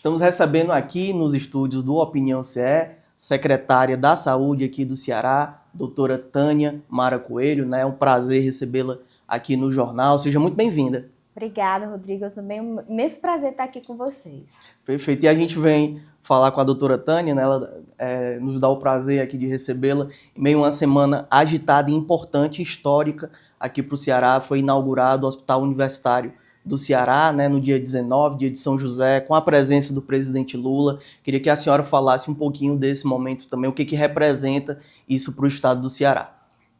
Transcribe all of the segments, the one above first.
Estamos recebendo aqui nos estúdios do Opinião CE, secretária da Saúde aqui do Ceará, doutora Tânia Mara Coelho, né? É um prazer recebê-la aqui no jornal. Seja muito bem-vinda. Obrigada, Rodrigo. Eu também, imenso prazer estar aqui com vocês. Perfeito. E a gente vem falar com a doutora Tânia, né? Ela nos dá o prazer aqui de recebê-la em meio a uma semana agitada e importante, histórica aqui para o Ceará. Foi inaugurado o Hospital Universitário do Ceará, né, no dia 19, dia de São José, com a presença do presidente Lula. Queria que a senhora falasse um pouquinho desse momento também, o que representa isso para o estado do Ceará.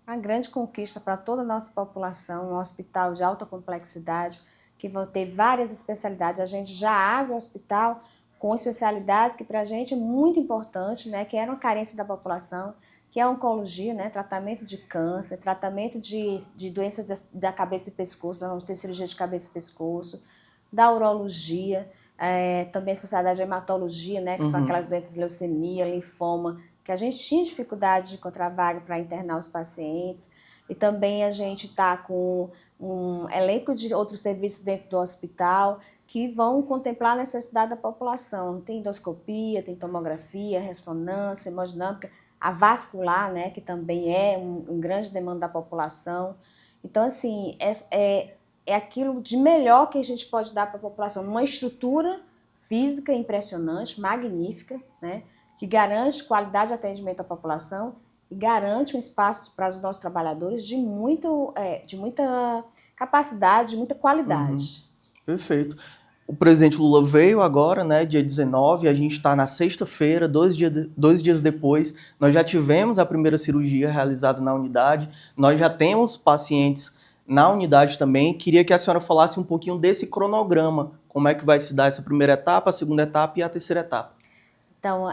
Uma grande conquista para toda a nossa população, um hospital de alta complexidade, que vai ter várias especialidades. A gente já abre o hospital com especialidades que para a gente é muito importante, né, que era uma carência da população, que é a oncologia, né, tratamento de câncer, tratamento de doenças da cabeça e pescoço, nós vamos ter cirurgia de cabeça e pescoço, da urologia, também a especialidade de hematologia, né, que são aquelas doenças de leucemia, linfoma, que a gente tinha dificuldade de encontrar vaga para internar os pacientes. E também a gente está com um elenco de outros serviços dentro do hospital que vão contemplar a necessidade da população. Tem endoscopia, tem tomografia, ressonância, hemodinâmica, a vascular, né, que também é um grande demanda da população. Então, assim, é aquilo de melhor que a gente pode dar para a população, uma estrutura física impressionante, magnífica, né, que garante qualidade de atendimento à população e garante um espaço para os nossos trabalhadores de muita capacidade, de muita qualidade. Perfeito. O presidente Lula veio agora, né, dia 19, a gente está na sexta-feira, dois dias depois, nós já tivemos a primeira cirurgia realizada na unidade, nós já temos pacientes na unidade também. Queria que a senhora falasse um pouquinho desse cronograma, como é que vai se dar essa primeira etapa, a segunda etapa e a terceira etapa. Então,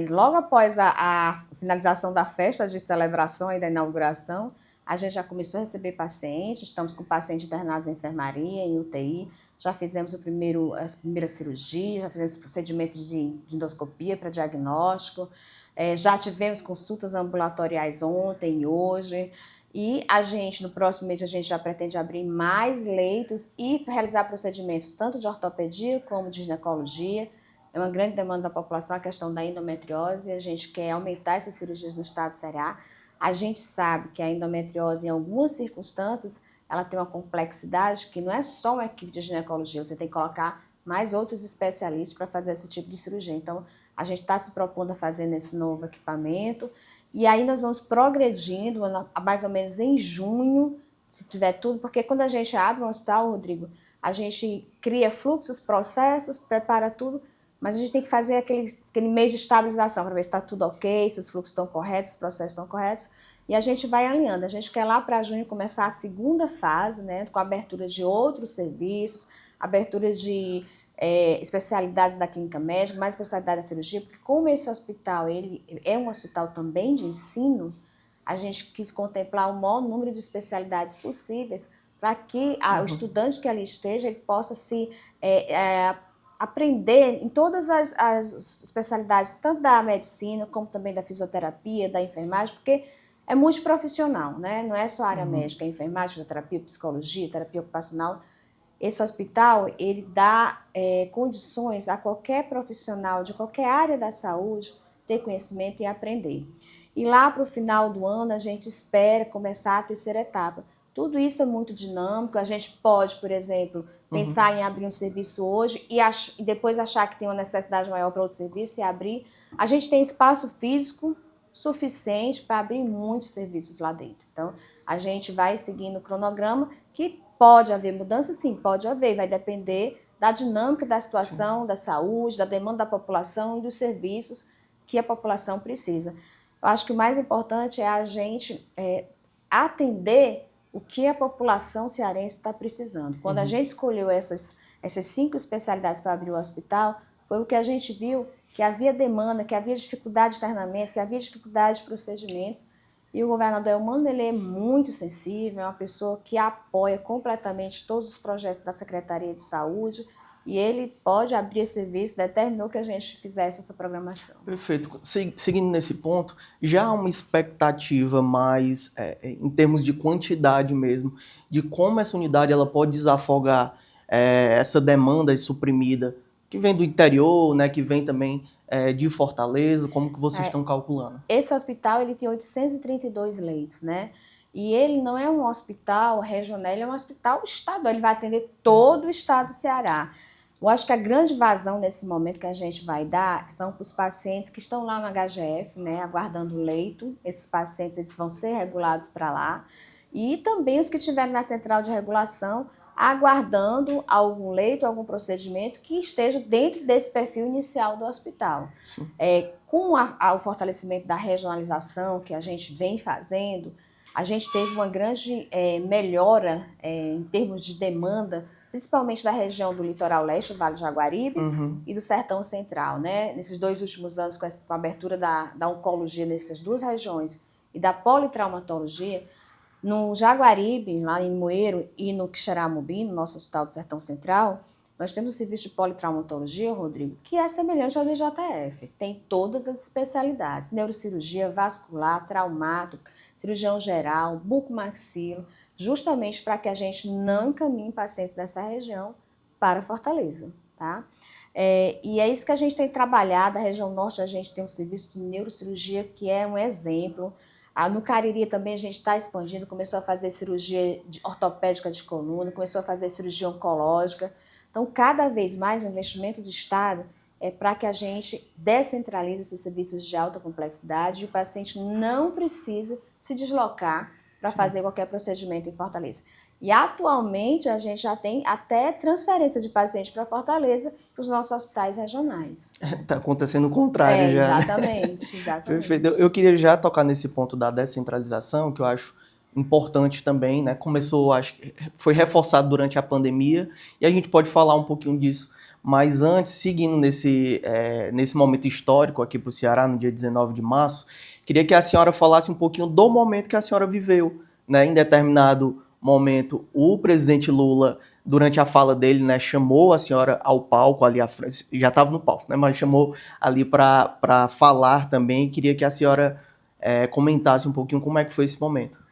logo após a finalização da festa de celebração e da inauguração, a gente já começou a receber pacientes, estamos com pacientes internados em enfermaria, em UTI, já fizemos as primeiras cirurgias, já fizemos procedimentos de endoscopia para diagnóstico, já tivemos consultas ambulatoriais ontem e hoje, e a gente, no próximo mês, a gente já pretende abrir mais leitos e realizar procedimentos tanto de ortopedia como de ginecologia. É uma grande demanda da população a questão da endometriose e a gente quer aumentar essas cirurgias no estado do Ceará. A gente sabe que a endometriose, em algumas circunstâncias, ela tem uma complexidade que não é só uma equipe de ginecologia, você tem que colocar mais outros especialistas para fazer esse tipo de cirurgia. Então, a gente está se propondo a fazer nesse novo equipamento e aí nós vamos progredindo, mais ou menos em junho, se tiver tudo, porque quando a gente abre um hospital, Rodrigo, a gente cria fluxos, processos, prepara tudo, mas a gente tem que fazer aquele mês de estabilização para ver se está tudo ok, se os fluxos estão corretos, se os processos estão corretos. E a gente vai alinhando. A gente quer lá para junho começar a segunda fase, né, com a abertura de outros serviços, abertura de especialidades da clínica médica, mais especialidade da cirurgia, porque como esse hospital ele é um hospital também de ensino, a gente quis contemplar o maior número de especialidades possíveis para que o estudante que ali esteja ele possa se aprender em todas as especialidades, tanto da medicina, como também da fisioterapia, da enfermagem, porque é multiprofissional, né? Não é só a área médica, é enfermagem, fisioterapia, psicologia, terapia ocupacional. Esse hospital, ele dá condições a qualquer profissional de qualquer área da saúde ter conhecimento e aprender. E lá para o final do ano, a gente espera começar a terceira etapa. Tudo isso é muito dinâmico, a gente pode, por exemplo, pensar em abrir um serviço hoje e depois achar que tem uma necessidade maior para outro serviço e abrir. A gente tem espaço físico suficiente para abrir muitos serviços lá dentro. Então, a gente vai seguindo o cronograma, que pode haver mudança, sim, pode haver, vai depender da dinâmica da situação, da saúde, da demanda da população e dos serviços que a população precisa. Eu acho que o mais importante é a gente atender o que a população cearense está precisando. Quando a gente escolheu essas 5 especialidades para abrir o hospital, foi o que a gente viu que havia demanda, que havia dificuldade de internamento, que havia dificuldade de procedimentos. E o governador Elmano, ele é muito sensível, é uma pessoa que apoia completamente todos os projetos da Secretaria de Saúde, e ele pode abrir esse serviço, determinou que a gente fizesse essa programação. Perfeito. Seguindo nesse ponto, já há uma expectativa mais, em termos de quantidade mesmo, de como essa unidade ela pode desafogar essa demanda suprimida que vem do interior, né, que vem também de Fortaleza, como que vocês estão calculando? Esse hospital ele tem 832 leitos, né? E ele não é um hospital regional, ele é um hospital estadual, ele vai atender todo o estado do Ceará. Eu acho que a grande vazão nesse momento que a gente vai dar são para os pacientes que estão lá no HGF, né, aguardando o leito. Esses pacientes eles vão ser regulados para lá. E também os que estiverem na central de regulação, aguardando algum leito, algum procedimento que esteja dentro desse perfil inicial do hospital. Com o fortalecimento da regionalização que a gente vem fazendo, a gente teve uma grande melhora em termos de demanda, principalmente da região do litoral leste, o Vale do Jaguaribe, e do Sertão Central, né? Nesses 2 últimos anos, com a abertura da oncologia nessas 2 regiões e da politraumatologia, no Jaguaribe, lá em Moeiro, e no Quixeramobim, no nosso Hospital do Sertão Central, nós temos um serviço de politraumatologia, Rodrigo, que é semelhante ao do IJF. Tem todas as especialidades: neurocirurgia, vascular, traumato, cirurgião geral, bucomaxilo, justamente para que a gente não encaminhe pacientes dessa região para Fortaleza, tá? E é isso que a gente tem trabalhado. A região norte a gente tem um serviço de neurocirurgia que é um exemplo. No Cariri também a gente está expandindo, começou a fazer cirurgia ortopédica de coluna, começou a fazer cirurgia oncológica. Então, cada vez mais o investimento do Estado é para que a gente descentralize esses serviços de alta complexidade e o paciente não precise se deslocar para fazer qualquer procedimento em Fortaleza. E atualmente a gente já tem até transferência de paciente para Fortaleza para os nossos hospitais regionais. Está acontecendo o contrário já. Exatamente, exatamente. Perfeito. Eu queria já tocar nesse ponto da descentralização, que eu acho importante também, né? Começou, acho que foi reforçado durante a pandemia, e a gente pode falar um pouquinho disso. Mas antes, seguindo nesse momento histórico aqui para o Ceará, no dia 19 de março, queria que a senhora falasse um pouquinho do momento que a senhora viveu, né? Em determinado momento, o presidente Lula, durante a fala dele, né, chamou a senhora ao palco, ali à frente, já estava no palco, né, mas chamou ali para falar também. Queria que a senhora comentasse um pouquinho como é que foi esse momento.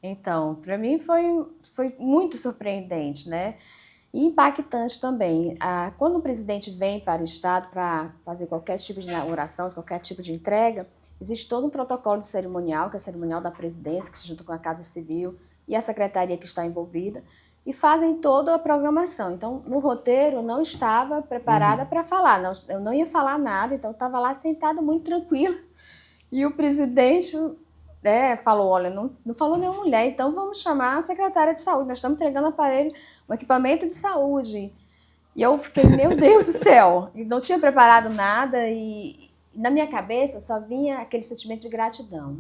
Então, para mim foi muito surpreendente, né? E impactante também. Quando o presidente vem para o Estado para fazer qualquer tipo de inauguração, qualquer tipo de entrega, existe todo um protocolo de cerimonial, que é o cerimonial da presidência, que se junta com a Casa Civil e a secretaria que está envolvida, e fazem toda a programação. Então, no roteiro, eu não estava preparada para falar, eu não ia falar nada, então eu estava lá sentada muito tranquila. E o presidente falou, olha, não falou nenhuma mulher, então vamos chamar a secretária de saúde, nós estamos entregando aparelho, um equipamento de saúde. E eu fiquei, meu Deus do céu, e não tinha preparado nada, e na minha cabeça só vinha aquele sentimento de gratidão,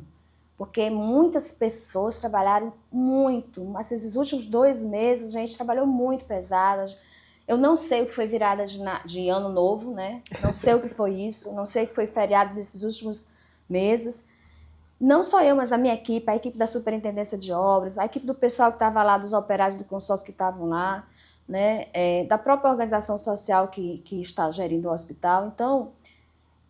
porque muitas pessoas trabalharam muito. Esses últimos 2 meses a gente trabalhou muito pesado. Eu não sei o que foi virada de ano novo, né? Não sei o que foi isso, não sei o que foi feriado nesses últimos meses. Não só eu, mas a minha equipe, a equipe da Superintendência de Obras, a equipe do pessoal que estava lá, dos operários do consórcio que estavam lá, né? Da própria organização social que está gerindo o hospital. Então,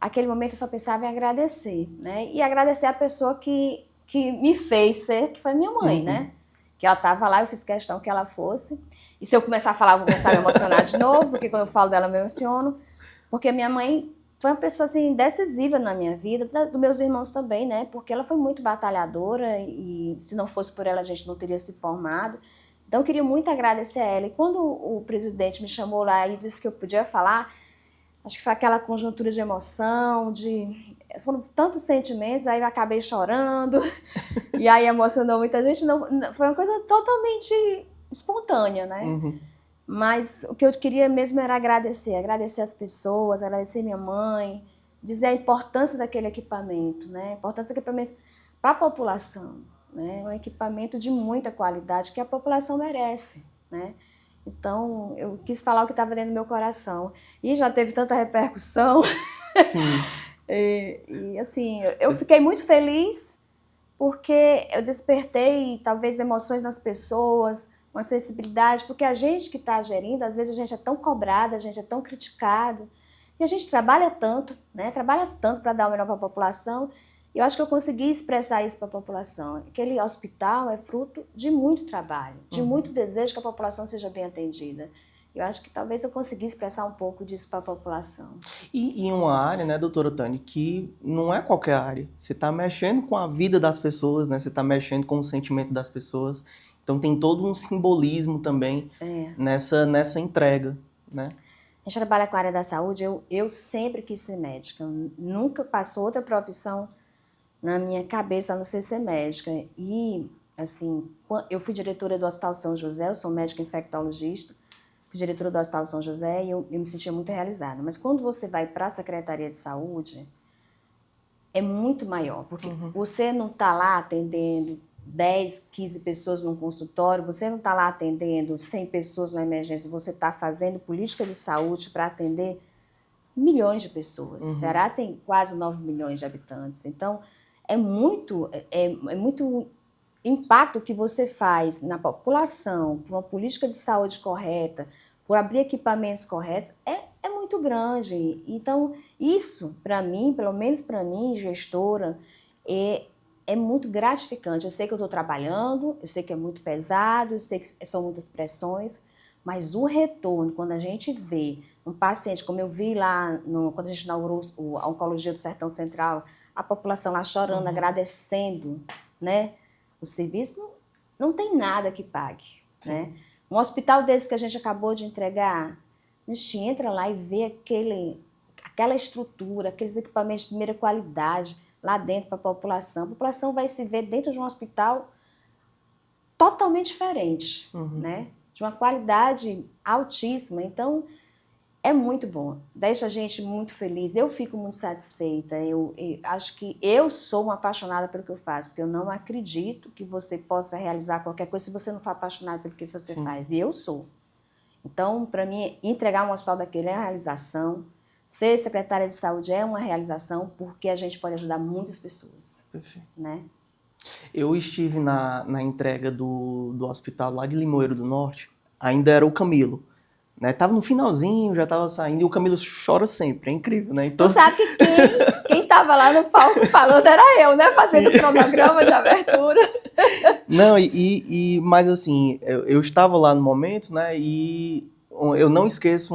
aquele momento eu só pensava em agradecer, né? E agradecer a pessoa que me fez ser, que foi minha mãe, né? Que ela estava lá, eu fiz questão que ela fosse. E se eu começar a falar, eu vou começar a me emocionar de novo, porque quando eu falo dela eu me emociono. Porque minha mãe foi uma pessoa assim, decisiva na minha vida, dos meus irmãos também, né? Porque ela foi muito batalhadora e se não fosse por ela a gente não teria se formado. Então eu queria muito agradecer a ela. E quando o presidente me chamou lá e disse que eu podia falar, acho que foi aquela conjuntura de emoção, foram tantos sentimentos, aí eu acabei chorando, e aí emocionou muita gente. Foi uma coisa totalmente espontânea, né? Mas o que eu queria mesmo era agradecer as pessoas, agradecer minha mãe, dizer a importância daquele equipamento, né? A importância do equipamento para a população, né? Um equipamento de muita qualidade que a população merece, né? Então, eu quis falar o que estava dentro do meu coração. E já teve tanta repercussão. Sim. E assim, eu fiquei muito feliz porque eu despertei, talvez, emoções nas pessoas, uma sensibilidade, porque a gente que está gerindo, às vezes a gente é tão cobrada, a gente é tão criticado, e a gente trabalha tanto, né? Trabalha tanto para dar o melhor para a população. E eu acho que eu consegui expressar isso para a população. Aquele hospital é fruto de muito trabalho, de muito desejo que a população seja bem atendida. Eu acho que talvez eu conseguisse expressar um pouco disso para a população. E em uma área, né, doutora Tânia, que não é qualquer área. Você está mexendo com a vida das pessoas, né? Você está mexendo com o sentimento das pessoas. Então tem todo um simbolismo também nessa entrega, né? A gente trabalha com a área da saúde, eu sempre quis ser médica. Nunca passou outra profissão na minha cabeça a não ser médica. E, assim, eu fui diretora do Hospital São José, eu sou médica infectologista, fui diretora do Hospital São José e eu me sentia muito realizada. Mas quando você vai para a Secretaria de Saúde, é muito maior, porque você não está lá atendendo 10, 15 pessoas num consultório, você não está lá atendendo 100 pessoas na emergência, você está fazendo política de saúde para atender milhões de pessoas. O Ceará tem quase 9 milhões de habitantes, então é muito impacto que você faz na população, por uma política de saúde correta, por abrir equipamentos corretos, é muito grande. Então, isso, para mim, pelo menos para mim, gestora, é muito gratificante. Eu sei que eu estou trabalhando, eu sei que é muito pesado, eu sei que são muitas pressões, mas o retorno, quando a gente vê um paciente, como eu vi lá, quando a gente inaugurou a Oncologia do Sertão Central, a população lá chorando, agradecendo, né? O serviço não tem nada que pague, né? Um hospital desse que a gente acabou de entregar, a gente entra lá e vê aquela estrutura, aqueles equipamentos de primeira qualidade lá dentro para a população vai se ver dentro de um hospital totalmente diferente, né? De uma qualidade altíssima. Então, é muito bom, deixa a gente muito feliz, eu fico muito satisfeita, eu acho que eu sou uma apaixonada pelo que eu faço, porque eu não acredito que você possa realizar qualquer coisa se você não for apaixonado pelo que você faz, e eu sou. Então, para mim, entregar um hospital daquele é uma realização, ser secretária de saúde é uma realização, porque a gente pode ajudar muitas pessoas. Perfeito. Né? Eu estive na entrega do hospital lá de Limoeiro do Norte, ainda era o Camilo. Né? Tava no finalzinho, já tava saindo, e o Camilo chora sempre, é incrível, né? Então... Tu sabe que quem tava lá no palco falando era eu, né? Fazendo o cronograma de abertura. Não, mas assim, eu estava lá no momento, né? E eu não esqueço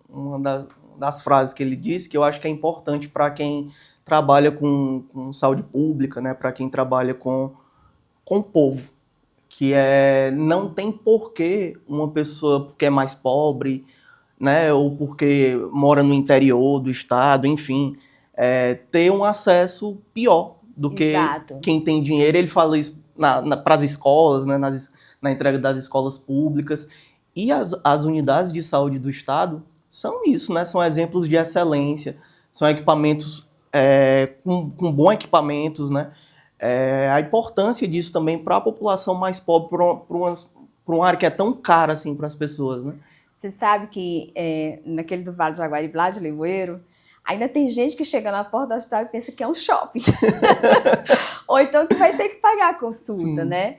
uma das frases que ele disse, que eu acho que é importante para quem trabalha com saúde pública, né? Para quem trabalha com o povo. Que não tem porquê uma pessoa, porque é mais pobre, né, ou porque mora no interior do estado, enfim, ter um acesso pior do que quem tem dinheiro. Ele fala isso para as escolas, né, na entrega das escolas públicas. E as unidades de saúde do estado são isso, né, são exemplos de excelência, são equipamentos com bons equipamentos, né, a importância disso também para a população mais pobre, para uma área que é tão cara assim para as pessoas, né? Você sabe que naquele do Vale do Jaguaribe, lá de Limoeiro, ainda tem gente que chega na porta do hospital e pensa que é um shopping. Ou então que vai ter que pagar a consulta, né?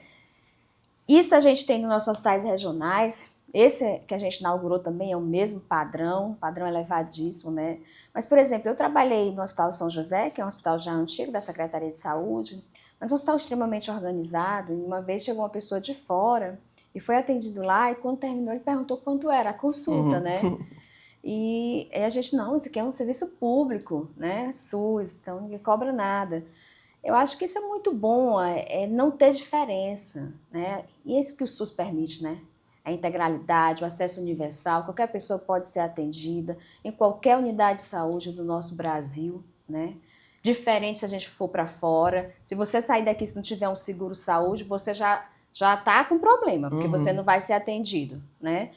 Isso a gente tem nos nossos hospitais regionais. Esse que a gente inaugurou também é o mesmo padrão elevadíssimo, né? Mas, por exemplo, eu trabalhei no Hospital São José, que é um hospital já antigo da Secretaria de Saúde, mas um hospital extremamente organizado. E uma vez chegou uma pessoa de fora e foi atendido lá, e quando terminou ele perguntou quanto era a consulta, né? E a gente, não, isso aqui é um serviço público, né? SUS, então ninguém cobra nada. Eu acho que isso é muito bom, não ter diferença, né? E é isso que o SUS permite, né? A integralidade, o acesso universal, qualquer pessoa pode ser atendida em qualquer unidade de saúde do nosso Brasil, né? Diferente se a gente for para fora. Se você sair daqui e não tiver um seguro saúde, você já está com problema, porque você não vai ser atendido, né?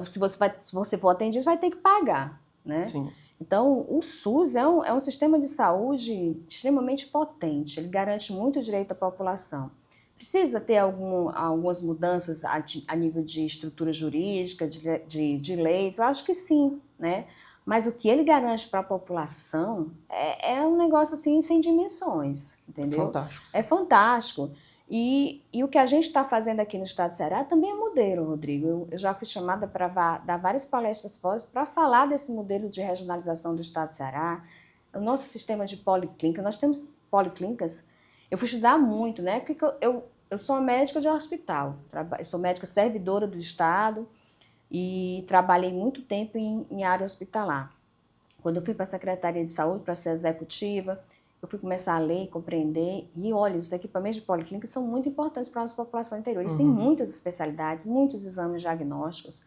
Se você for atendido, você vai ter que pagar, né? Sim. Então, o SUS é um sistema de saúde extremamente potente, ele garante muito o direito à população. Precisa ter algumas mudanças a nível de estrutura jurídica, de leis? Eu acho que sim, né? Mas o que ele garante para a população é um negócio assim sem dimensões, entendeu? Fantástico. É fantástico. E o que a gente está fazendo aqui no estado do Ceará também é modelo, Rodrigo. Eu já fui chamada para dar várias palestras fora para falar desse modelo de regionalização do estado do Ceará, o nosso sistema de policlínica. Nós temos policlínicas. Eu fui estudar muito, né? Porque eu sou médica de hospital, eu sou médica servidora do estado, e trabalhei muito tempo em área hospitalar. Quando eu fui para a Secretaria de Saúde, para ser executiva, eu fui começar a ler, compreender, e olha, os equipamentos de policlínica são muito importantes para a nossa população interior. Eles têm muitas especialidades, muitos exames diagnósticos,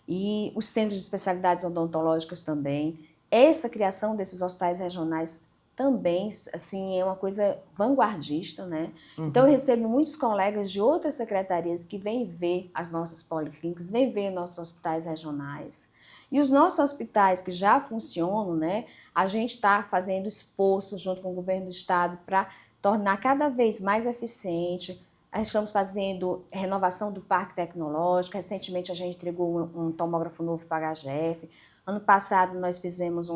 e os centros de especialidades odontológicas também. Essa criação desses hospitais regionais também, assim, é uma coisa vanguardista, né? Então, eu recebo muitos colegas de outras secretarias que vêm ver as nossas policlínicas, vêm ver nossos hospitais regionais. E os nossos hospitais que já funcionam, né? A gente está fazendo esforço junto com o governo do estado para tornar cada vez mais eficiente. Estamos fazendo renovação do parque tecnológico. Recentemente, a gente entregou um tomógrafo novo para a HGF. Ano passado, nós fizemos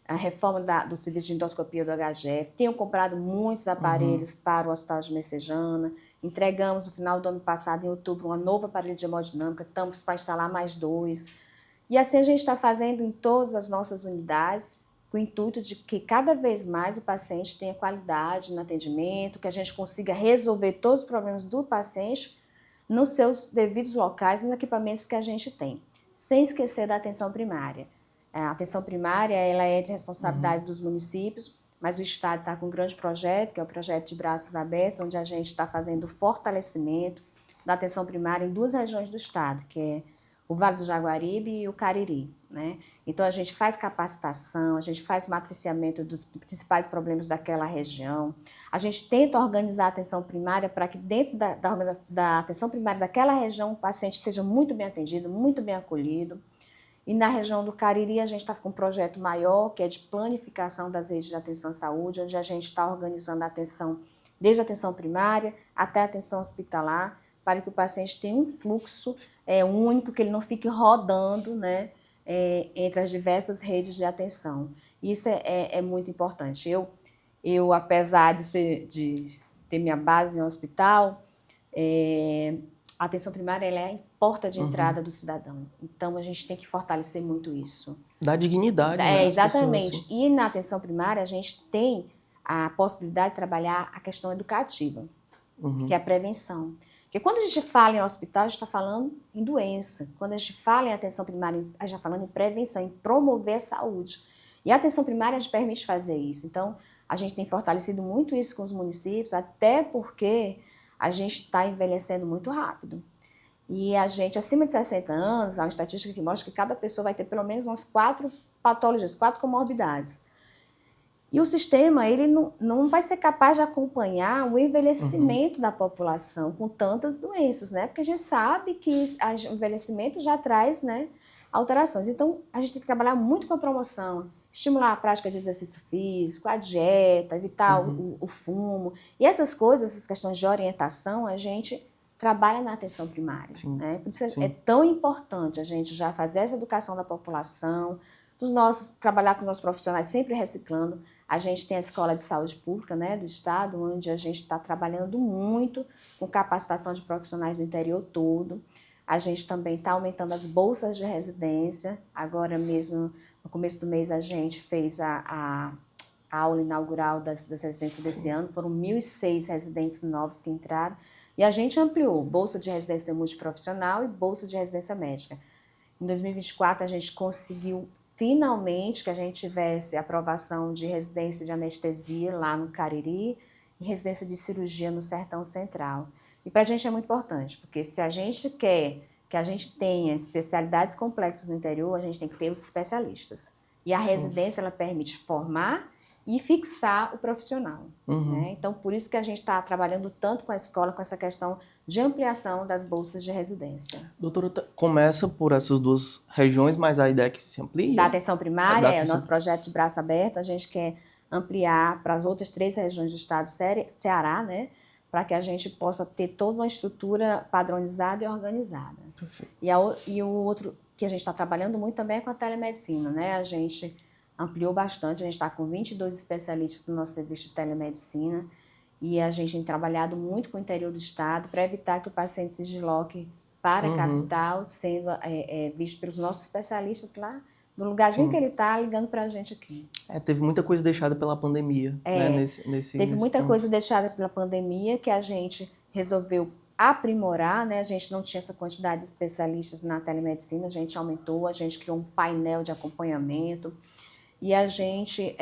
a reforma do serviço de endoscopia do HGF. Tenho comprado muitos aparelhos para o Hospital de Messejana. Entregamos, no final do ano passado, em outubro, um novo aparelho de hemodinâmica. Estamos para instalar mais 2. E assim a gente está fazendo em todas as nossas unidades, com o intuito de que cada vez mais o paciente tenha qualidade no atendimento, que a gente consiga resolver todos os problemas do paciente nos seus devidos locais, nos equipamentos que a gente tem, sem esquecer da atenção primária. A atenção primária ela é de responsabilidade dos municípios, mas o Estado está com um grande projeto, que é o projeto de Braços Abertos, onde a gente está fazendo o fortalecimento da atenção primária em 2 regiões do Estado, que é o Vale do Jaguaribe e o Cariri, né? Então, a gente faz capacitação, a gente faz matriciamento dos principais problemas daquela região, a gente tenta organizar a atenção primária para que dentro da atenção primária daquela região o paciente seja muito bem atendido, muito bem acolhido. E na região do Cariri, a gente está com um projeto maior, que é de planificação das redes de atenção à saúde, onde a gente está organizando a atenção, desde a atenção primária até a atenção hospitalar, para que o paciente tenha um fluxo único, que ele não fique rodando, né, entre as diversas redes de atenção. Isso é muito importante. Eu apesar de ter minha base em um hospital, a atenção primária ela é a porta de entrada do cidadão. Então, a gente tem que fortalecer muito isso. Dá dignidade, né? Exatamente. Assim. E na atenção primária, a gente tem a possibilidade de trabalhar a questão educativa, que é a prevenção. Porque quando a gente fala em hospital, a gente está falando em doença. Quando a gente fala em atenção primária, a gente está falando em prevenção, em promover a saúde. E a atenção primária a gente permite fazer isso. Então, a gente tem fortalecido muito isso com os municípios, até porque a gente está envelhecendo muito rápido. E a gente, acima de 60 anos, há uma estatística que mostra que cada pessoa vai ter pelo menos umas 4 patologias, 4 comorbidades. E o sistema ele não vai ser capaz de acompanhar o envelhecimento da população com tantas doenças, né? Porque a gente sabe que o envelhecimento já traz, né, alterações. Então, a gente tem que trabalhar muito com a promoção, estimular a prática de exercício físico, a dieta, evitar o fumo. E essas coisas, essas questões de orientação, a gente trabalha na atenção primária. Né? Por isso é tão importante a gente já fazer essa educação da população, trabalhar com os nossos profissionais sempre reciclando. A gente tem a Escola de Saúde Pública, né, do Estado, onde a gente está trabalhando muito com capacitação de profissionais do interior todo. A gente também está aumentando as bolsas de residência. Agora mesmo, no começo do mês, a gente fez a aula inaugural das residências desse ano. Foram 1.006 residentes novos que entraram. E a gente ampliou bolsa de residência multiprofissional e bolsa de residência médica. Em 2024, a gente conseguiu finalmente que a gente tivesse aprovação de residência de anestesia lá no Cariri e residência de cirurgia no Sertão Central. E para a gente é muito importante, porque se a gente quer que a gente tenha especialidades complexas no interior, a gente tem que ter os especialistas. E a residência, ela permite formar e fixar o profissional. Né? Então, por isso que a gente está trabalhando tanto com a escola, com essa questão de ampliação das bolsas de residência. Doutora, começa por essas 2 regiões, mas a ideia é que se amplie? Da atenção primária, o nosso projeto de braço aberto, a gente quer ampliar para as outras 3 regiões do estado, Ceará, né? Para que a gente possa ter toda uma estrutura padronizada e organizada. Perfeito. E o outro que a gente está trabalhando muito também é com a telemedicina, né? A gente ampliou bastante, a gente está com 22 especialistas no nosso serviço de telemedicina e a gente tem trabalhado muito com o interior do estado para evitar que o paciente se desloque para a capital, sendo visto pelos nossos especialistas lá no lugarzinho que ele está, ligando para a gente aqui. Teve muita coisa deixada pela pandemia. Né, teve muita coisa deixada pela pandemia que a gente resolveu aprimorar, né? A gente não tinha essa quantidade de especialistas na telemedicina, a gente aumentou, a gente criou um painel de acompanhamento e a gente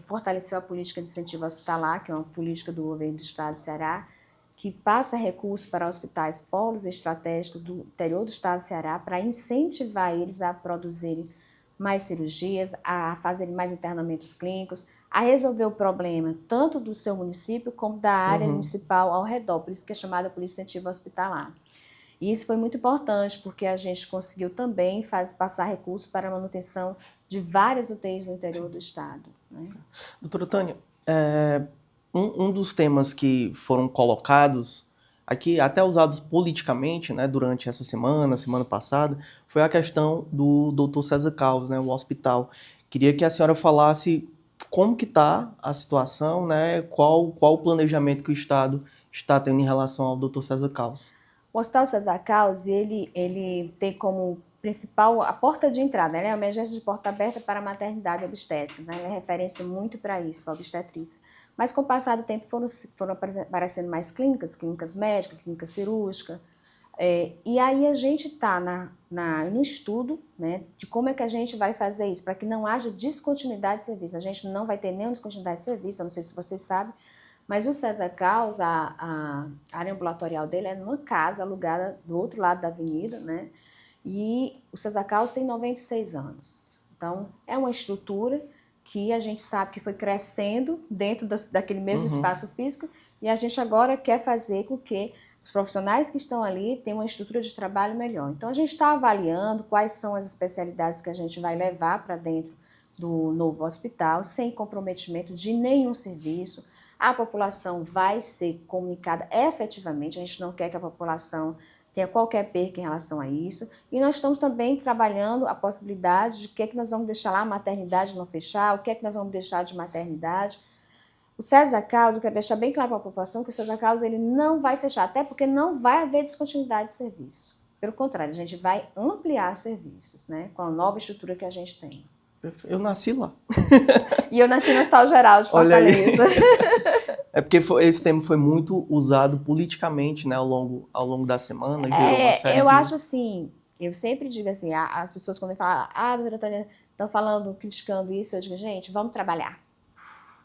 fortaleceu a política de incentivo hospitalar, que é uma política do governo do estado do Ceará, que passa recursos para hospitais polos estratégicos do interior do estado do Ceará para incentivar eles a produzirem mais cirurgias, a fazerem mais internamentos clínicos, a resolver o problema tanto do seu município como da área municipal ao redor, por isso que é chamada Polícia de Incentivo Hospitalar. E isso foi muito importante, porque a gente conseguiu também passar recursos para a manutenção de várias UTIs no interior do estado. Né? Doutora Tânia, um dos temas que foram colocados aqui, até usados politicamente, né, durante essa semana passada, foi a questão do Dr. César Carlos, né, o hospital. Queria que a senhora falasse como que está a situação, né, qual o planejamento que o Estado está tendo em relação ao Dr. César Carlos. O Hospital César Carlos, ele tem como principal a porta de entrada, né? É uma emergência de porta aberta para a maternidade obstétrica, né? Ele é referência muito para isso, para a obstetrícia. Mas com o passar do tempo foram aparecendo mais clínicas médicas, clínica cirúrgica, e aí a gente está no estudo, né, de como é que a gente vai fazer isso, para que não haja descontinuidade de serviço. A gente não vai ter nenhuma descontinuidade de serviço, eu não sei se vocês sabem, mas o César Carlos, a área ambulatorial dele é numa casa alugada do outro lado da avenida, né? E o César Carlos tem 96 anos. Então, é uma estrutura que a gente sabe que foi crescendo dentro daquele mesmo espaço físico e a gente agora quer fazer com que os profissionais que estão ali tenham uma estrutura de trabalho melhor. Então, a gente está avaliando quais são as especialidades que a gente vai levar para dentro do novo hospital, sem comprometimento de nenhum serviço. A população vai ser comunicada efetivamente, a gente não quer que a população tenha qualquer perca em relação a isso. E nós estamos também trabalhando a possibilidade de o que é que nós vamos deixar lá, a maternidade não fechar, o que é que nós vamos deixar de maternidade. O César Carlos, eu quero deixar bem claro para a população que o César Carlos ele não vai fechar, até porque não vai haver descontinuidade de serviço. Pelo contrário, a gente vai ampliar serviços, né, com a nova estrutura que a gente tem. Eu nasci lá. E eu nasci no Hospital Geral de Fortaleza. É porque esse tema foi muito usado politicamente, né, ao longo da semana. Gerou uma série eu acho assim, eu sempre digo assim, as pessoas quando falam, doutora Tânia, estão falando, criticando isso, eu digo, gente, vamos trabalhar.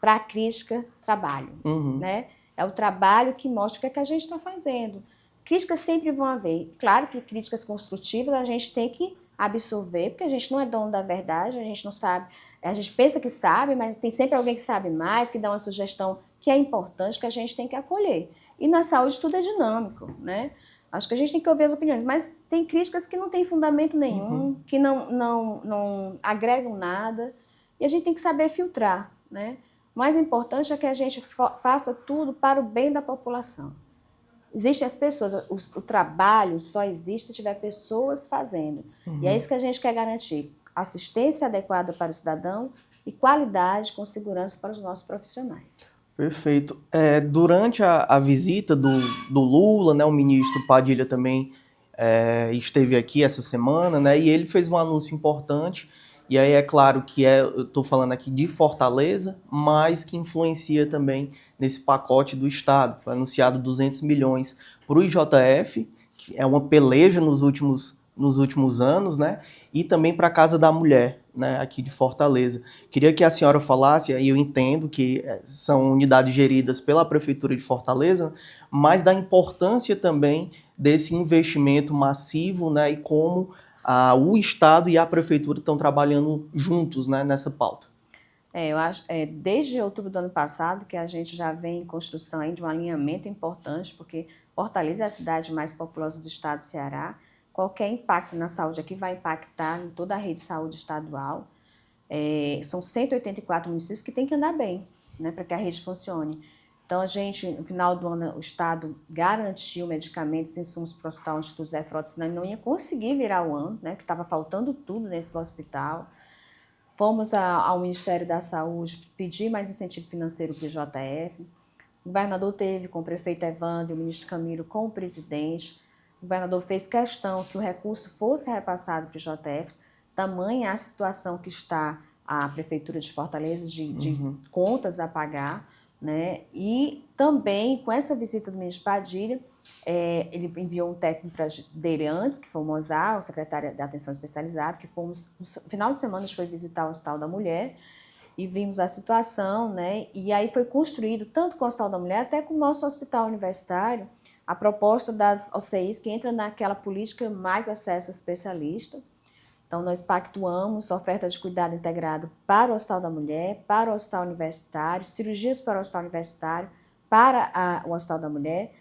Para a crítica, trabalho. Né? É o trabalho que mostra o que é que a gente está fazendo. Críticas sempre vão haver. Claro que críticas construtivas a gente tem que absorver, porque a gente não é dono da verdade, a gente não sabe, a gente pensa que sabe, mas tem sempre alguém que sabe mais, que dá uma sugestão que é importante, que a gente tem que acolher. E na saúde tudo é dinâmico, né? Acho que a gente tem que ouvir as opiniões, mas tem críticas que não têm fundamento nenhum, que não agregam nada, e a gente tem que saber filtrar, né? O mais importante é que a gente faça tudo para o bem da população. Existem as pessoas, o trabalho só existe se tiver pessoas fazendo. E é isso que a gente quer garantir, assistência adequada para o cidadão e qualidade com segurança para os nossos profissionais. Perfeito. Durante a visita do Lula, né, o ministro Padilha também esteve aqui essa semana, né, e ele fez um anúncio importante. E aí é claro que eu estou falando aqui de Fortaleza, mas que influencia também nesse pacote do Estado. Foi anunciado 200 milhões para o IJF, que é uma peleja nos últimos anos, né? E também para a Casa da Mulher, né, aqui de Fortaleza. Queria que a senhora falasse, aí eu entendo que são unidades geridas pela Prefeitura de Fortaleza, mas da importância também desse investimento massivo, né, e como o Estado e a Prefeitura estão trabalhando juntos, né, nessa pauta. Eu acho, desde outubro do ano passado que a gente já vem em construção aí de um alinhamento importante, porque Fortaleza é a cidade mais populosa do estado do Ceará. Qualquer impacto na saúde aqui vai impactar em toda a rede de saúde estadual. São 184 municípios que têm que andar bem, né, para que a rede funcione. Então, a gente, no final do ano, o Estado garantiu medicamentos e insumos para o Hospital Instituto Zé Frota, senão ele não ia conseguir virar o ano, né, que estava faltando tudo dentro do hospital. Fomos ao Ministério da Saúde pedir mais incentivo financeiro para o IJF. O governador teve com o prefeito Evandro, o ministro Camilo com o presidente. O governador fez questão que o recurso fosse repassado para o IJF, tamanha a situação que está a Prefeitura de Fortaleza de contas a pagar, né? E também, com essa visita do ministro Padilha, Ele enviou um técnico dele antes, que foi o Mozart, o secretário da Atenção Especializada, que fomos, no final de semana, a gente foi visitar o Hospital da Mulher e vimos a situação, né? E aí foi construído, tanto com o Hospital da Mulher, até com o nosso hospital universitário, a proposta das OCIs, que entra naquela política mais acesso a especialista. Então, nós pactuamos oferta de cuidado integrado para o Hospital da Mulher, para o Hospital Universitário, cirurgias para o Hospital Universitário, para o Hospital da Mulher,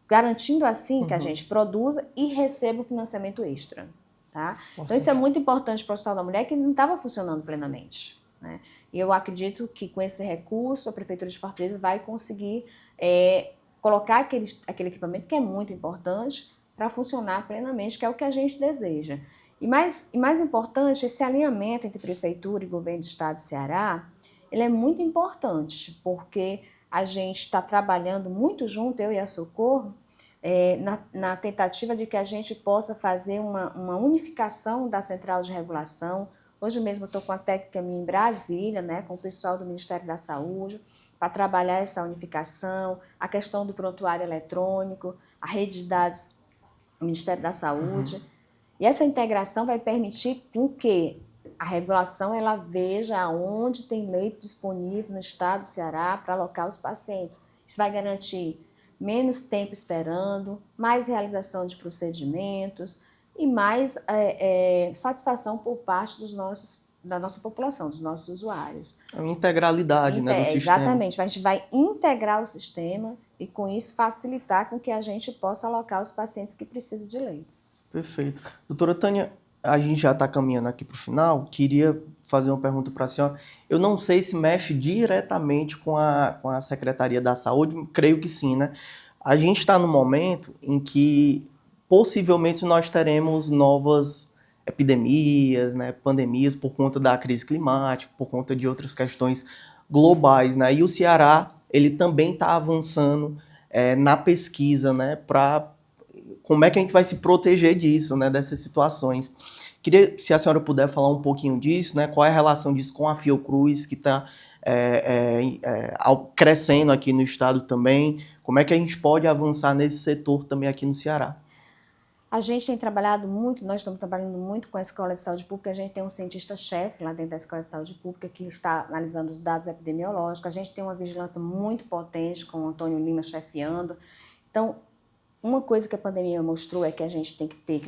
garantindo assim que a gente produza e receba o financiamento extra. Tá? Então, isso é muito importante para o Hospital da Mulher, que não estava funcionando plenamente. Né? E eu acredito que com esse recurso, a Prefeitura de Fortaleza vai conseguir colocar aquele equipamento, que é muito importante, para funcionar plenamente, que é o que a gente deseja. E mais importante, esse alinhamento entre Prefeitura e Governo do Estado do Ceará, ele é muito importante, porque a gente está trabalhando muito junto, eu e a Socorro, na tentativa de que a gente possa fazer uma unificação da central de regulação. Hoje mesmo eu estou com a técnica minha em Brasília, né, com o pessoal do Ministério da Saúde, para trabalhar essa unificação, a questão do prontuário eletrônico, a rede de dados do Ministério da Saúde. E essa integração vai permitir que a regulação ela veja onde tem leito disponível no estado do Ceará para alocar os pacientes. Isso vai garantir menos tempo esperando, mais realização de procedimentos e mais satisfação por parte da nossa população, dos nossos usuários. A integralidade, né, do sistema. Exatamente, a gente vai integrar o sistema e com isso facilitar com que a gente possa alocar os pacientes que precisam de leitos. Perfeito. Doutora Tânia, a gente já está caminhando aqui para o final, queria fazer uma pergunta para a senhora. Eu não sei se mexe diretamente com a Secretaria da Saúde, creio que sim, né? A gente está no momento em que possivelmente nós teremos novas epidemias, né, pandemias por conta da crise climática, por conta de outras questões globais, né? E o Ceará, ele também está avançando na pesquisa, né, para como é que a gente vai se proteger disso, né, dessas situações. Queria, se a senhora puder falar um pouquinho disso, né, qual é a relação disso com a Fiocruz, que está crescendo aqui no estado também, como é que a gente pode avançar nesse setor também aqui no Ceará? A gente tem trabalhado muito, nós estamos trabalhando muito com a Escola de Saúde Pública, a gente tem um cientista-chefe lá dentro da Escola de Saúde Pública que está analisando os dados epidemiológicos, a gente tem uma vigilância muito potente com o Antônio Lima chefiando. Então, uma coisa que a pandemia mostrou é que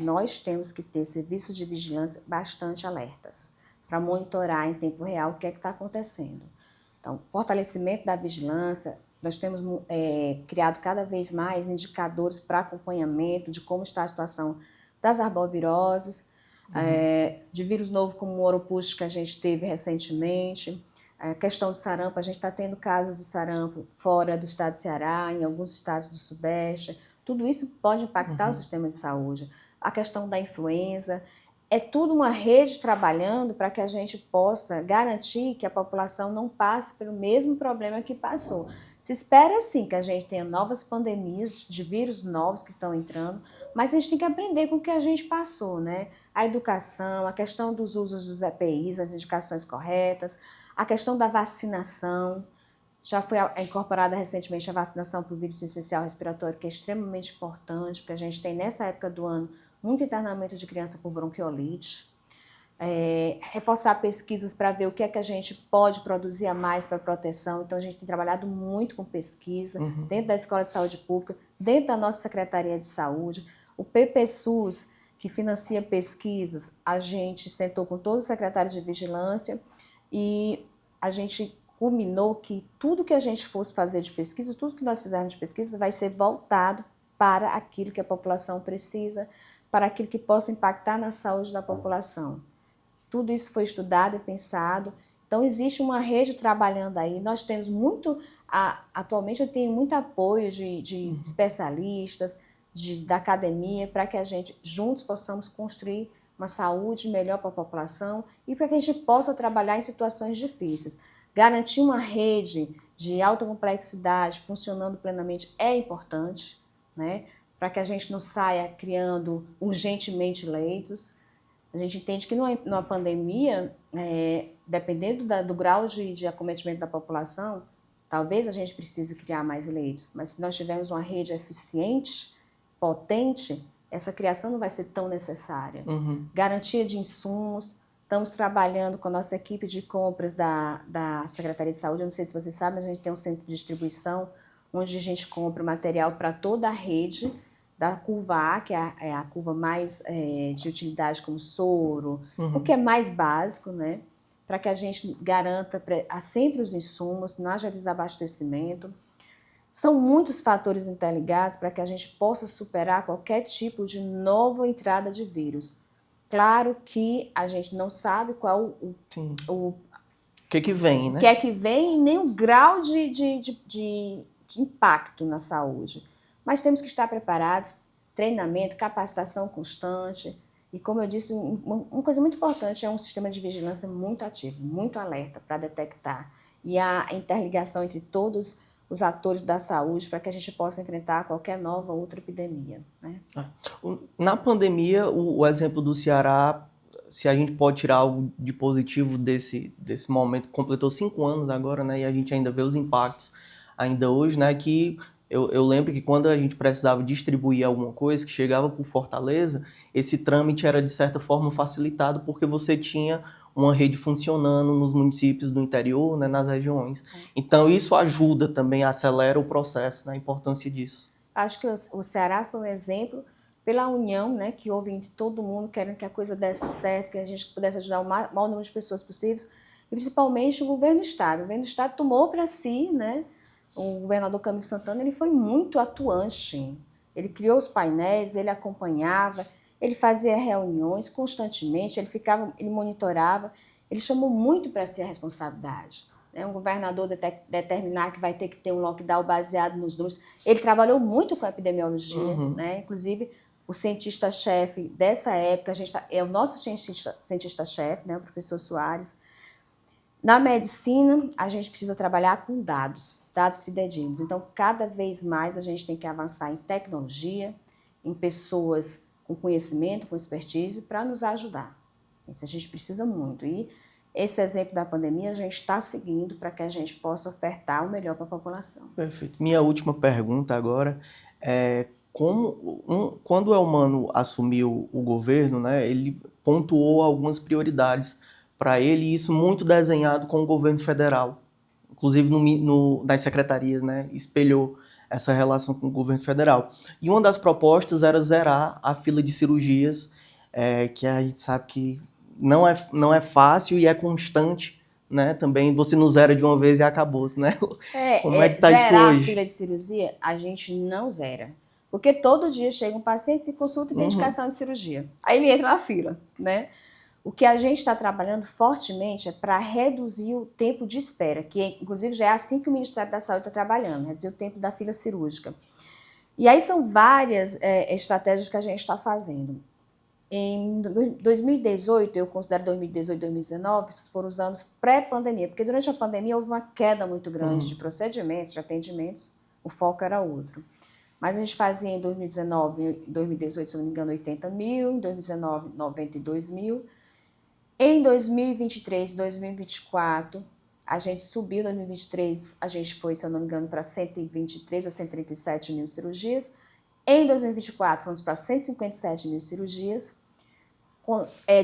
nós temos que ter serviços de vigilância bastante alertas, para monitorar em tempo real o que é que está acontecendo. Então, fortalecimento da vigilância, nós temos criado cada vez mais indicadores para acompanhamento de como está a situação das arboviroses, de vírus novo como o oropus que a gente teve recentemente, a questão do sarampo, a gente está tendo casos de sarampo fora do estado do Ceará, em alguns estados do Sudeste. Tudo isso pode impactar o sistema de saúde. A questão da influenza, é tudo uma rede trabalhando para que a gente possa garantir que a população não passe pelo mesmo problema que passou. Se espera, sim, que a gente tenha novas pandemias de vírus novos que estão entrando, mas a gente tem que aprender com o que a gente passou, né? A educação, a questão dos usos dos EPIs, as indicações corretas, a questão da vacinação. Já foi incorporada recentemente a vacinação para o vírus essencial respiratório, que é extremamente importante, porque a gente tem, nessa época do ano, muito internamento de criança por bronquiolite. Reforçar pesquisas para ver o que é que a gente pode produzir a mais para proteção. Então, a gente tem trabalhado muito com pesquisa, dentro da Escola de Saúde Pública, dentro da nossa Secretaria de Saúde. O PPSUS, que financia pesquisas, a gente sentou com todos os secretários de vigilância e a gente culminou que tudo que a gente fosse fazer de pesquisa, tudo que nós fizermos de pesquisa vai ser voltado para aquilo que a população precisa, para aquilo que possa impactar na saúde da população. Tudo isso foi estudado e pensado. Então, existe uma rede trabalhando aí. Nós temos atualmente eu tenho muito apoio de especialistas, da academia, para que a gente juntos possamos construir uma saúde melhor para a população e para que a gente possa trabalhar em situações difíceis. Garantir uma rede de alta complexidade funcionando plenamente é importante, né? Para que a gente não saia criando urgentemente leitos. A gente entende que numa pandemia, dependendo do grau de acometimento da população, Talvez a gente precise criar mais leitos, mas se nós tivermos uma rede eficiente, potente, essa criação não vai ser tão necessária. Garantia de insumos, estamos trabalhando com a nossa equipe de compras da Secretaria de Saúde, eu não sei se vocês sabem, mas a gente tem um centro de distribuição, onde a gente compra material para toda a rede, da curva A, que é a curva mais de utilidade como soro, o que é mais básico, né? Para que a gente garanta sempre os insumos, não haja desabastecimento. São muitos fatores interligados para que a gente possa superar qualquer tipo de nova entrada de vírus. Claro que a gente não sabe qual o que vem, né? O que é que vem e nem o grau de impacto na saúde. Mas temos que estar preparados, treinamento, capacitação constante. E como eu disse, uma coisa muito importante é um sistema de vigilância muito ativo, muito alerta para detectar. E a interligação entre todos os atores da saúde para que a gente possa enfrentar qualquer nova outra epidemia, né? Na pandemia, o exemplo do Ceará, se a gente pode tirar algo de positivo desse momento, completou 5 anos agora, né? E a gente ainda vê os impactos ainda hoje, né? Que eu lembro que quando a gente precisava distribuir alguma coisa que chegava por Fortaleza, esse trâmite era de certa forma facilitado porque você tinha uma rede funcionando nos municípios do interior, né, nas regiões. Então isso ajuda também, acelera o processo, né, a importância disso. Acho que o Ceará foi um exemplo pela união, né, que houve entre todo mundo, querendo que a coisa desse certo, que a gente pudesse ajudar o maior número de pessoas possíveis, e principalmente o governo do Estado. O governo do Estado tomou para si, né, o governador Camilo Santana, ele foi muito atuante. Ele criou os painéis, ele acompanhava, ele fazia reuniões constantemente, ele monitorava, ele chamou muito para si a responsabilidade. Né? Um governador determinar que vai ter que ter um lockdown baseado nos números. Ele trabalhou muito com a epidemiologia, né? Inclusive o cientista-chefe dessa época, é o nosso cientista-chefe, né? O professor Soares. Na medicina, a gente precisa trabalhar com dados fidedignos. Então, cada vez mais a gente tem que avançar em tecnologia, em pessoas com conhecimento, com expertise, para nos ajudar. Isso a gente precisa muito. E esse exemplo da pandemia a gente está seguindo para que a gente possa ofertar o melhor para a população. Perfeito. Minha última pergunta agora é quando o Elmano assumiu o governo, né, ele pontuou algumas prioridades para ele, e isso muito desenhado com o governo federal. Inclusive nas secretarias, né, espelhou essa relação com o governo federal. E uma das propostas era zerar a fila de cirurgias, que a gente sabe que não é fácil e é constante, né? Também você não zera de uma vez e acabou-se, né? Como é que tá isso hoje? Zerar a fila de cirurgia, a gente não zera. Porque todo dia chega um paciente, se consulta e tem indicação de cirurgia. Aí ele entra na fila, né? O que a gente está trabalhando fortemente é para reduzir o tempo de espera, que inclusive já é assim que o Ministério da Saúde está trabalhando, reduzir o tempo da fila cirúrgica. E aí são várias estratégias que a gente está fazendo. Em 2018, eu considero 2018 e 2019, foram os anos pré-pandemia, porque durante a pandemia houve uma queda muito grande de procedimentos, de atendimentos, o foco era outro. Mas a gente fazia em 2019 e 2018, se não me engano, 80 mil, em 2019, 92 mil. Em 2023 e 2024, a gente subiu, em 2023 a gente foi, se eu não me engano, para 123 ou 137 mil cirurgias. Em 2024, fomos para 157 mil cirurgias.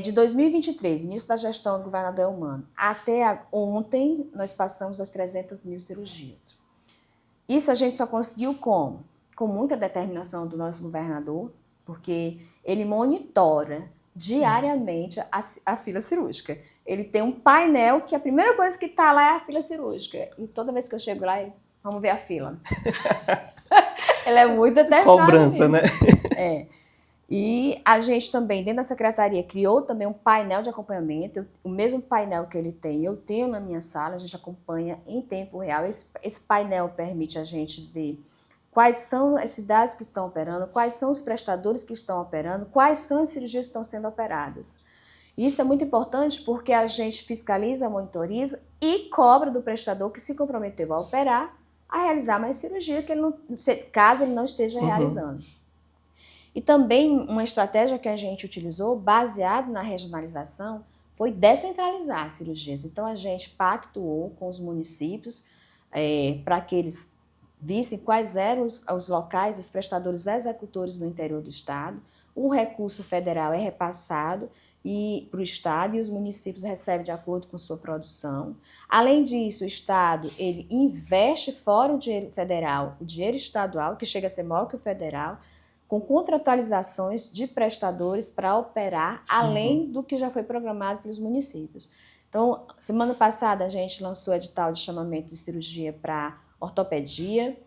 De 2023, início da gestão do governador Elmano, até ontem, nós passamos as 300 mil cirurgias. Isso a gente só conseguiu como? Com muita determinação do nosso governador, porque ele monitora diariamente a fila cirúrgica. Ele tem um painel que a primeira coisa que está lá é a fila cirúrgica. E toda vez que eu chego lá, vamos ver a fila. Ele é muito determinado. Cobrança, nisso. né? E a gente também, dentro da secretaria, criou também um painel de acompanhamento. O mesmo painel que ele tem, eu tenho na minha sala, a gente acompanha em tempo real. Esse painel permite a gente ver quais são as cidades que estão operando, quais são os prestadores que estão operando, quais são as cirurgias que estão sendo operadas. Isso é muito importante porque a gente fiscaliza, monitoriza e cobra do prestador que se comprometeu a operar, a realizar mais cirurgia, caso ele não esteja realizando. E também uma estratégia que a gente utilizou, baseado na regionalização, foi descentralizar as cirurgias. Então, a gente pactuou com os municípios, para que eles vissem quais eram os locais, os prestadores executores no interior do estado. O recurso federal é repassado para o estado e os municípios recebem de acordo com sua produção. Além disso, o estado ele investe fora o dinheiro federal, o dinheiro estadual, que chega a ser maior que o federal, com contratualizações de prestadores para operar, além do que já foi programado pelos municípios. Então, semana passada a gente lançou edital de chamamento de cirurgia para ortopedia,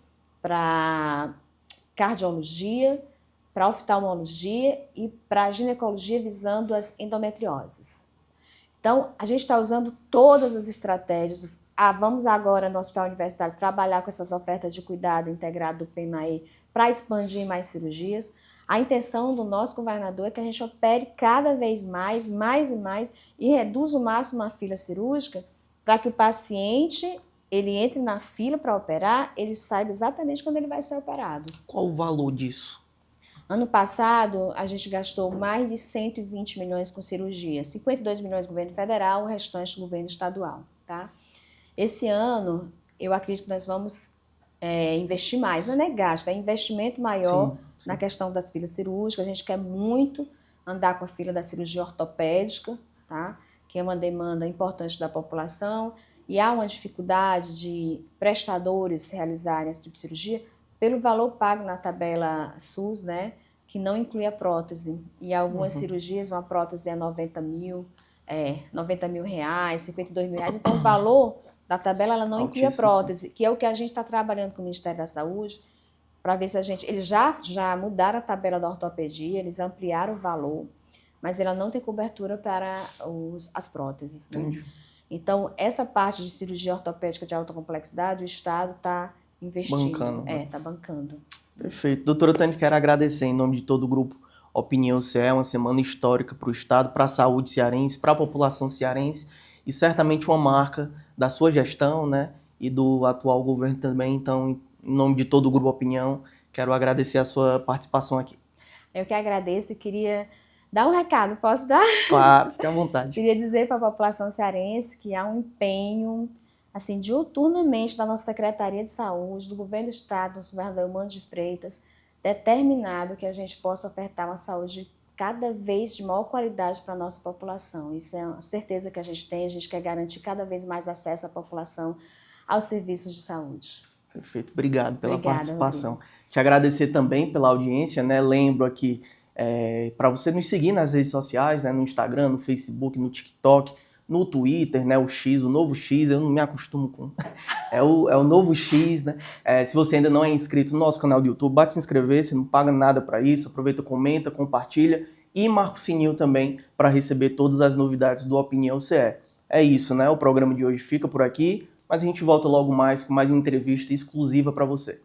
para cardiologia, para oftalmologia e para ginecologia visando as endometrioses. Então, a gente está usando todas as estratégias. Vamos agora no Hospital Universitário trabalhar com essas ofertas de cuidado integrado do PEMAE para expandir mais cirurgias. A intenção do nosso governador é que a gente opere cada vez mais e mais, e reduza o máximo a fila cirúrgica para que o paciente ele entre na fila para operar, ele saiba exatamente quando ele vai ser operado. Qual o valor disso? Ano passado, a gente gastou mais de 120 milhões com cirurgia, 52 milhões do governo federal, o restante do governo estadual. Tá? Esse ano, eu acredito que nós vamos investir mais, não é gasto, é investimento maior Sim. na questão das filas cirúrgicas. A gente quer muito andar com a fila da cirurgia ortopédica, tá? Que é uma demanda importante da população, e há uma dificuldade de prestadores realizarem esse tipo de cirurgia pelo valor pago na tabela SUS, né, que não inclui a prótese. E algumas cirurgias, uma prótese é 90 mil reais, 52 mil reais. Então, o valor da tabela ela não inclui a prótese, que é o que a gente está trabalhando com o Ministério da Saúde, para ver se eles já mudaram a tabela da ortopedia, eles ampliaram o valor, mas ela não tem cobertura para as próteses. Né? Entendi. Então, essa parte de cirurgia ortopédica de alta complexidade, o Estado está investindo. Bancando. Está bancando. Perfeito. Doutora Tânia, quero agradecer em nome de todo o grupo Opinião CE, uma semana histórica para o Estado, para a saúde cearense, para a população cearense, e certamente uma marca da sua gestão, né, e do atual governo também. Então, em nome de todo o grupo Opinião, quero agradecer a sua participação aqui. Eu que agradeço e queria dar um recado, posso dar? Claro, fique à vontade. Queria dizer para a população cearense que há um empenho assim, diuturnamente da nossa Secretaria de Saúde, do Governo do Estado, do nosso governador Eumano de Freitas, determinado que a gente possa ofertar uma saúde cada vez de maior qualidade para a nossa população. Isso é uma certeza que a gente tem, a gente quer garantir cada vez mais acesso à população aos serviços de saúde. Perfeito, obrigado pela participação. Rodrigo. Te agradecer também pela audiência, né? Lembro aqui, para você nos seguir nas redes sociais, né? No Instagram, no Facebook, no TikTok, no Twitter, né? O X, o novo X, eu não me acostumo com. É o novo X, né? Se você ainda não é inscrito no nosso canal do YouTube, bate se inscrever, você não paga nada para isso. Aproveita, comenta, compartilha e marca o sininho também para receber todas as novidades do Opinião CE. É isso, né? O programa de hoje fica por aqui, mas a gente volta logo mais com mais uma entrevista exclusiva para você.